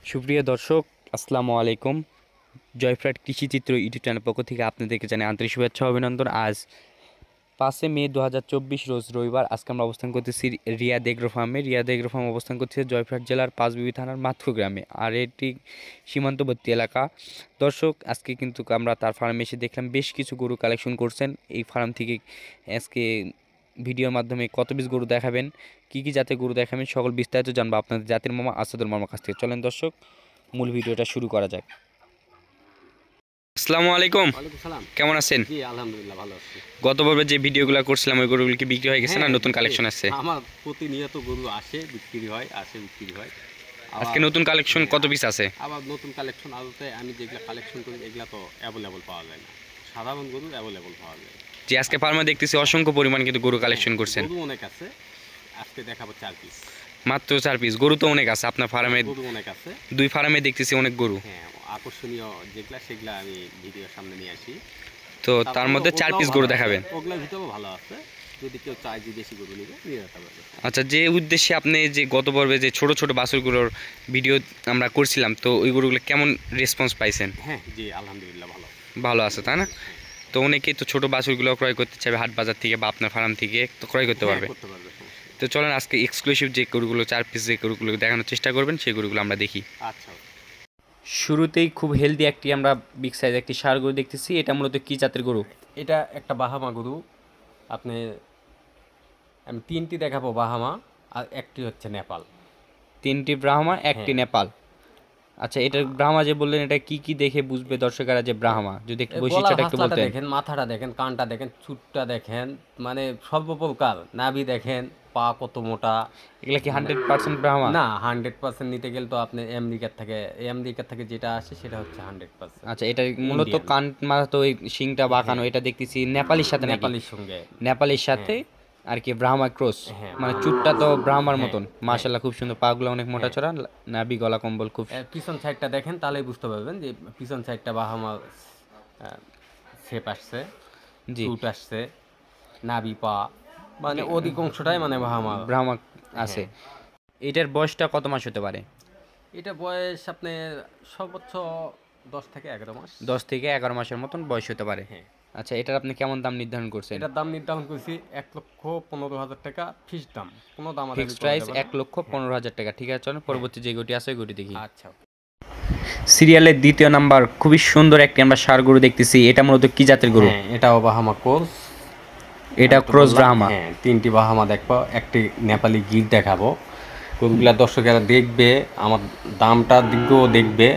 সুপ্রিয় দর্শক, আসসালামু আলাইকুম। জয়ফ্রাট কৃষিচিত্র ইউটিউব চ্যানেল পক্ষ থেকে আপনাদেরকে জানাই আন্তরিক শুভেচ্ছা ও অভিনন্দন। আজ 5 মে 2024 রোজ রবিবার। আজকে আমরা অবস্থান করতেছি রিয়াদ এগ্রো ফার্মে। রিয়াদ এগ্রো ফার্ম অবস্থান করতেছে জয়ফ্রাট জেলার পাঁচবিবি থানার মাতকু গ্রামে, আর এটি সীমান্তবর্তী এলাকা। দর্শক, আজকে কিন্তু আমরা তার ফার্মে এসে দেখলাম বেশ কিছু গরু কালেকশন করছেন। এই ফার্ম থেকে আজকে ভিডিওর মাধ্যমে কত পিস গরু দেখাবেন, কী কী জাতের গরু দেখাবেন, সকল বিস্তারিত জানবো আপনাদের জাতির মামা আসাদুল মামার কাছ থেকে। চলেন দর্শক, মূল ভিডিওটা শুরু করা যাক। আসসালামু আলাইকুম। ওয়ালাইকুম সালাম। কেমন আছেন? জি আলহামদুলিল্লাহ ভালো আছি। গত পর্বে যে ভিডিওগুলো করছিলাম ওই গরুগুলো কি বিক্রি হয়ে গেছে না নতুন বিক্রি। কালেকশন আসছে? আমার প্রতিনিয়ত গরু আসে, বিক্রি হয়, আসে বিক্রি হয়। আজকে নতুন কালেকশন কত পিস আছে? আবার নতুন কালেকশন আদতে আমি যেগুলো কালেকশন করি এগুলা তো অ্যাভেলেবল পাওয়া যায় না। সাধারণ গরু অ্যাভেলেবল পাওয়া যায়। যে আজকে ফার্মে দেখতেছি অসংখ্য পরিমাণ কিন্তু গরু কালেকশন করছেন। গরু অনেক আছে, আজকে দেখাবো 4 পিস। মাত্র 4 পিস? গরু তো অনেক আছে আপনার ফার্মে। গরু অনেক আছে, দুই ফার্মে দেখতেছি অনেক গরু। হ্যাঁ আকর্ষণীয় যেগুলা সেগুলা আমি ভিডিওর সামনে নিয়ে আসি। তো তার মধ্যে 4 পিস গরু দেখাবেন। ওগুলোর ভিতরেও ভালো আছে, যদি কেউ চায় যে বেশি গরু নিবে নিয়ে যেতে পারবে। আচ্ছা, যে উদ্দেশ্যে আপনি যে গত পর্বে যে ছোট ছোট বাছুরগুলোর ভিডিও আমরা করছিলাম, তো ওই গরুগুলো কেমন রেসপন্স পাইছেন? হ্যাঁ জি আলহামদুলিল্লাহ ভালো। ভালো আছে তাই না? তো অনেকেই তো ছোট বাছুরগুলো ক্রয় করতে চাইবে হাট বাজার থেকে বা আপনার ফার্ম থেকে, তো ক্রয় করতে পারবে। করতে পারবে, সমস্যা নেই। তো চলেন আজকে এক্সক্লুসিভ যে গরুগুলো 4 পিস যে গরুগুলো দেখানোর চেষ্টা করবেন সেই গরুগুলো আমরা দেখি। আচ্ছা, শুরুতেই খুব হেলদি একটি আমরা বিগ সাইজ একটি ষাঁড় গরু দেখতেছি। এটা মূলত কি জাতের গরু? এটা একটা বাহামা গরু। আপনি আমি 3টি দেখাবো বাহামা, আর একটি হচ্ছে নেপাল। 3টি ব্রাহ্মা, একটি হ্যাঁ। নেপাল। আচ্ছা, এটা ব্রাহ্মা যে বললেন, এটা কি কি দেখে বুঝবে দর্শকেরা যে ব্রাহ্মা? যদি একটু গলার বৈশিষ্ট্যটা একটু হাতলাটা বলতেন। দেখেন, মাথাটা দেখেন, কানটা দেখেন, চুটটা দেখেন, মানে সর্বপ্রকার নাভি দেখেন, পা কত মোটা। এগুলা কি 100% ব্রাহ্মা? না, 100% নিতে গেলে তো আপনি আমেরিকার থেকে যেটা আসে সেটা হচ্ছে 100%। আচ্ছা, এটা মূলত ইন্ডিয়ান। কান মাথা তো ওই শিংটা বাঁকানো, এটা দেখতেছি নেপালির সাথে নাকি? নেপালির সঙ্গে। নেপালির সাথে আর কি ব্রাহ্মা ক্রস। হ্যাঁ, মানে চুটটা তো ব্রাহ্মার হ্যাঁ, মতন। হ্যাঁ। মাশাআল্লাহ, খুব সুন্দর। পাগুলো অনেক মোটা চড়া, নাভি গলা কম্বল খুব। পিছন সাইডটা দেখেন তাহলেই বুঝতে পারবেন যে পিছন সাইডটা বাহামা শেপ আসছে, জি, চুট আসছে, নাভি পা, মানে অধিকাংশটাই মানে বাহামা। ব্রাহ্মা আছে। হ্যাঁ। এটার বয়সটা কত মাস হতে পারে? এটা বয়স আপনার সর্বোচ্চ 10 থেকে 11 মাস। 10 থেকে 11 মাসের মতন বয়স হতে পারে। হ্যাঁ। আচ্ছা, এটার আপনি কেমন দাম নির্ধারণ করছেন? এটার দাম নির্ধারণ করেছি 1,15,000 টাকা ফিক্সড দাম, কোনো দামাদামি ফিক্সড করা প্রাইস যাবে না। 1,15,000 টাকা। ঠিক আছে, চলুন পরবর্তী যে গরুটি আছে ওই গরুটি দেখি। আচ্ছা, সিরিয়ালের দ্বিতীয় নাম্বার খুবই সুন্দর একটি আমরা ষাঁড় গরু দেখতেছি। এটা মূলত কি জাতের গরু? হ্যাঁ এটাও বাহামা কোর্স। এটা ক্রস ব্রাহ্মা। হ্যাঁ 3টি বাহামা দেখবো, একটি নেপালি গির দেখাবো। গরুগুলা দর্শকেরা দেখবে, আমার দামটার দিকেও দেখবে।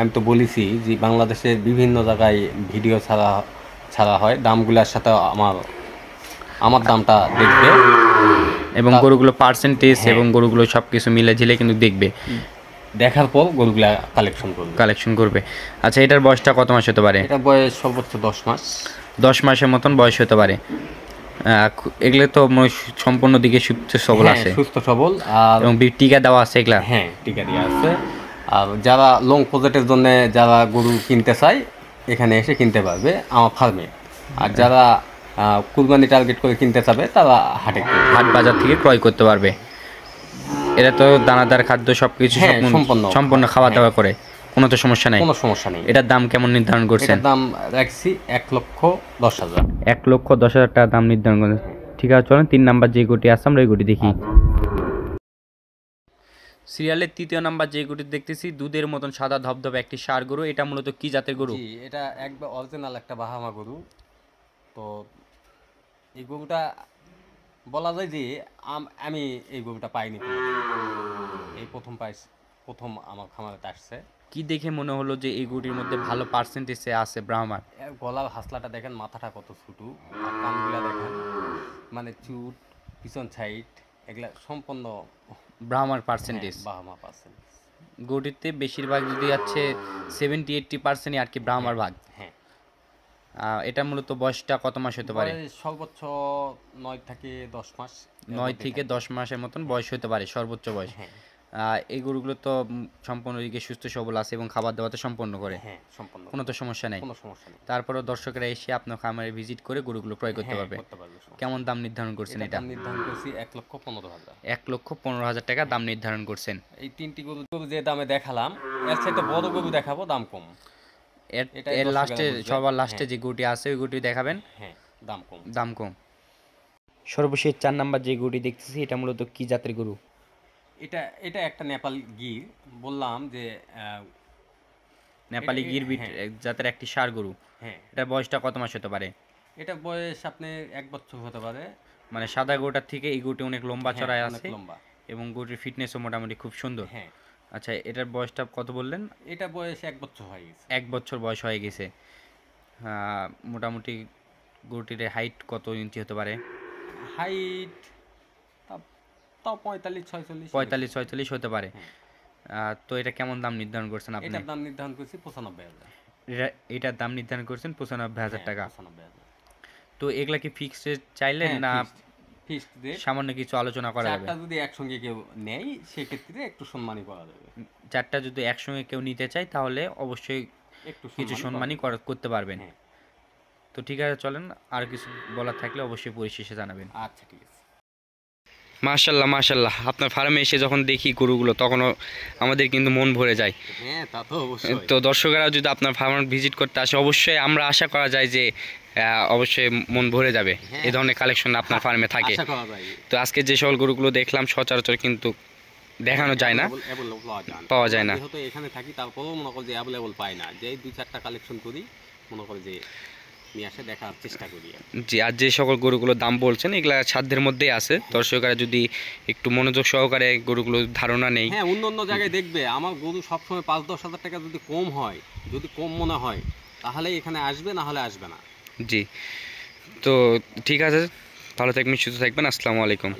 আমি তো বলেছি যে বাংলাদেশের বিভিন্ন জায়গায় ভিডিও ছাড়া হয়, দামগুলোর সাথে আমার দামটা দেখবে এবং গরুগুলো পার্সেন্টেজ হ্যাঁ। এবং গরুগুলো সব কিছু মিলে ঝিলে কিন্তু দেখবে, দেখার পর গরুগুলা কালেকশন করবে। আচ্ছা, এটার বয়সটা কত মাস হতে পারে? এটা বয়স সর্বোচ্চ 10 মাস। 10 মাসের মতন বয়স হতে পারে। এগুলো তো সম্পূর্ণ দিকে সুস্থ সবল হ্যাঁ, আছে সুস্থ সবল। আর এবং টিকা দেওয়া আছে এগুলা? হ্যাঁ টিকা দিয়ে আছে। আর যারা লং প্রজেক্টের জন্য যারা গরু কিনতে চায় এখানে এসে কিনতে পারবে আমার ফার্মে। আর যারা কুরবানি টার্গেট করে কিনতে চাবে তারা হাট বাজার থেকে ক্রয় করতে পারবে। এটা তো দানাদার খাদ্য সবকিছু হ্যাঁ, সম্পূর্ণ খাওয়া দাওয়া করে, কোনো তো সমস্যা নাই। কোনো সমস্যা নেই। এটার দাম কেমন নির্ধারণ করছেন? এটার দাম রাখছি 1,10,000। 1,10,000 টাকা দাম নির্ধারণ করেন। ঠিক আছে, চলেন 3 নাম্বার যে গরুটি আছে আমরা ওই গরুটি দেখি। সিরিয়ালের 3য় নাম্বার যে গরুটি দেখতেছি, দুধের মতন সাদা ধবধবে একটি ষাঁড় গরু। এটা মূলত কি জাতের গরু? জি এটা একবার অরিজিনাল একটা বাহামা গরু। তো এই গরুটা বলা যায় যে আমি এই গরুটা পাইনি, এই প্রথম আমার খামারে আসছে। কি দেখে মনে হলো যে এই গরুটির মধ্যে ভালো পার্সেন্টেজে আছে ব্রাহ্মার? এর গলার হাসলাটা দেখেন, মাথাটা কত ছোটো, আর কানগুলা দেখেন, মানে চুট, পিছন সাইড এগুলা সম্পূর্ণ ব্রাহ্মার পার্সেন্টেজ। বাহামা পার্সেন্ট। গরুটিতে বেশিরভাগ যদি আছে 70-80% আর কি ব্রাহ্মার ভাগ। হ্যাঁ। এটা মূলত বয়সটা কত মাস হতে পারে? সর্বোচ্চ 9 থেকে 10 মাস। 9 থেকে 10 মাসের মতন বয়স হতে পারে সর্বোচ্চ বয়স। হ্যাঁ। এই গরুগুলো তো সম্পূর্ণ দিকে সুস্থ সবল আছে এবং খাবার দাবার তো সম্পন্ন করে, হ্যাঁ সম্পূর্ণ কোনো তো সমস্যা নেই। কোনো সমস্যা নেই। তারপরেও দর্শকরা এসে আপনার খামারে ভিজিট করে গরুগুলো ক্রয় করতে হ্যাঁ, পারবে। করতে পারবে, সমস্যা কেমন দাম নির্ধারণ করছেন নেই। এটা? দাম নির্ধারণ করছি 1,15,000। 1,15,000 টাকা দাম নির্ধারণ করছেন। এই 3টি গরু গরু যে দামে দেখালাম, এর চাইতে বড় গরু দেখাবো, দাম কম। এর এটাই এর দর্শকেরা লাস্টে, বুঝবে। সবার লাস্টে হ্যাঁ, যে গরুটি আছে ওই গরুটি দেখাবেন, হ্যাঁ, দাম কম। দাম কম। সর্বশেষ 4 নাম্বার যে গরুটি দেখতেছি এটা মূলত কি জাতের গরু? এটা এটা একটা নেপাল গির, বললাম যে নেপালি এটা- গিরবিট হ্যাঁ। জাতের একটি ষাঁড় গরু। হ্যাঁ, এটার বয়সটা কত মাস হতে পারে? এটা বয়স আপনি 1 বছর হতে পারে। মানে সাদা গরুটার থেকে এই গরুটি অনেক লম্বা হ্যাঁ, চড়ায় অনেক আছে লম্বা। এবং গরুটির ফিটনেসও মোটামুটি খুব সুন্দর। হ্যাঁ, আচ্ছা, এটার বয়সটা কত বললেন? এটা বয়স 1 বছর হয়ে গেছে। 1 বছর বয়স হয়ে গেছে। মোটামুটি গরুটির হাইট কত ইঞ্চি হতে পারে? হাইট তাও তাও 45-46। 45-46 হতে পারে। হ্যাঁ। তো এটা কেমন দাম নির্ধারণ করছেন আপনি? এটার দাম নির্ধারণ করছি 95,000। এটার দাম নির্ধারণ করছেন 95,000 টাকা। 95,000। তো এগুলা কি ফিক্সড চাইলেন না ফিক্সড রেট। সামান্য কিছু আলোচনা করা যাবে? চারটা যদি একসঙ্গে কেউ নেয় সেক্ষেত্রে একটু সম্মানই করা যাবে। 4টা যদি একসঙ্গে কেউ নিতে চায় তাহলে অবশ্যই একটু কিছু সম্মানই সম্মানই করা যাবে। করতে পারবেন। হ্যাঁ, তো ঠিক আছে, চলেন আর কিছু বলার থাকলে অবশ্যই পরিশেষে জানাবেন। আচ্ছা ঠিক আছে। মাশাল্লাহ মাশাল্লাহ, আপনার ফার্মে এসে যখন দেখি গরুগুলো তখনও আমাদের কিন্তু মন ভরে যায়। হ্যাঁ, তা তো অবশ্যই। তো দর্শকেরা যদি আপনার ফার্ম ভিজিট করতে আসে অবশ্যই আমরা আশা করা যায় যে অবশ্যই মন ভরে যাবে। হ্যাঁ। এই ধরনের কালেকশন আপনার ফার্মে থাকে। আশা করা যায়। তো আজকে যে সকল গরুগুলো দেখলাম সচরাচর কিন্তু দেখানো যায় না, অ্যাভেলেবল পাওয়া যায় না। যেহেতু এখানে থাকি তারপরেও মনে করি যে অ্যাভেলেবল পাই না, যে 2-4টা কালেকশন করি, মনে করি যে নিয়ে আসে দেখার চেষ্টা করি। জি, আর যে সকল গরুগুলোর দাম বলছেন এগুলা সাধ্যের মধ্যেই আছে। দর্শকরা যদি একটু মনোযোগ সহকারে গরুগুলোর ধারণা নেই। হ্যাঁ, অন্য জায়গায় দেখবে আমার গরু সবসময় 5-10 হাজার টাকা যদি কম হয়, যদি কম মনে হয়, তাহলে এখানে আসবে, না হলে আসবে না। জি, তো ঠিক আছে, ভালো থাকবেন, সুস্থ থাকবেন। আসসালামু আলাইকুম।